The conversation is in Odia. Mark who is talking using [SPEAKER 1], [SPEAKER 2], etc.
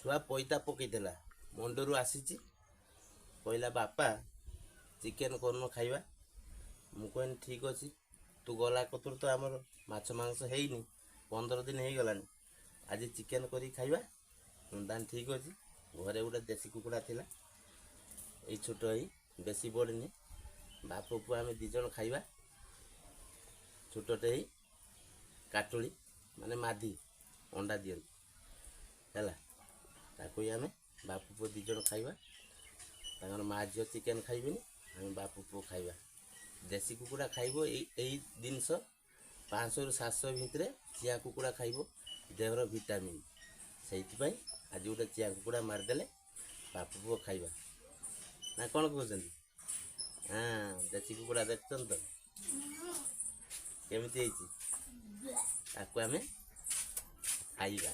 [SPEAKER 1] ଛୁଆ ପଇତା ପକେଇଥିଲା ମଣ୍ଡରୁ ଆସିଛି କହିଲା ବାପା ଚିକେନ୍ କରୁନ ଖାଇବା। ମୁଁ କହିନି ଠିକ୍ ଅଛି, ତୁ ଗଲା କତୁରୁ ତ ଆମର ମାଛ ମାଂସ ହେଇନି, 15 ଦିନ ହେଇଗଲାଣି, ଆଜି ଚିକେନ୍ କରିକି ଖାଇବା। ତାହେଲେ ଠିକ୍ ଅଛି। ଘରେ ଗୋଟେ ଦେଶୀ କୁକୁଡ଼ା ଥିଲା, ଏଇ ଛୋଟ ଏଇ ବେଶୀ ବଢ଼ିନି, ବାପ ପୁଅ ଆମେ 2 ଜଣ ଖାଇବା। ଛୋଟଟେ ହେଇ କାଟୁଳି ମାନେ ମାଦି ଅଣ୍ଡା ଦିଅନ୍ତି ହେଲା, ତାକୁ ଆମେ ବାପ ପୁଅ 2 ଜଣ ଖାଇବା। ତାଙ୍କର ମା ଝିଅ ଚିକେନ୍ ଖାଇବେନି, ଆମେ ବାପ ପୁଅ ଖାଇବା। ଦେଶୀ କୁକୁଡ଼ା ଖାଇବ ଏଇ ଜିନିଷ 500ରୁ 700 ଭିତରେ ଚିଆଁ କୁକୁଡ଼ା ଖାଇବ, ଦେହର ଭିଟାମିନ୍। ସେଇଥିପାଇଁ ଆଜି ଗୋଟେ ଚିଆଁ କୁକୁଡ଼ା ମାରିଦେଲେ ବାପ ପୁଅ ଖାଇବା, ନା କ'ଣ କହୁଛନ୍ତି? ଦେଶୀ କୁକୁଡ଼ା ଦେଖୁଛନ୍ତି ତ କେମିତି ହେଇଛି, ତାକୁ ଆମେ ଖାଇବା।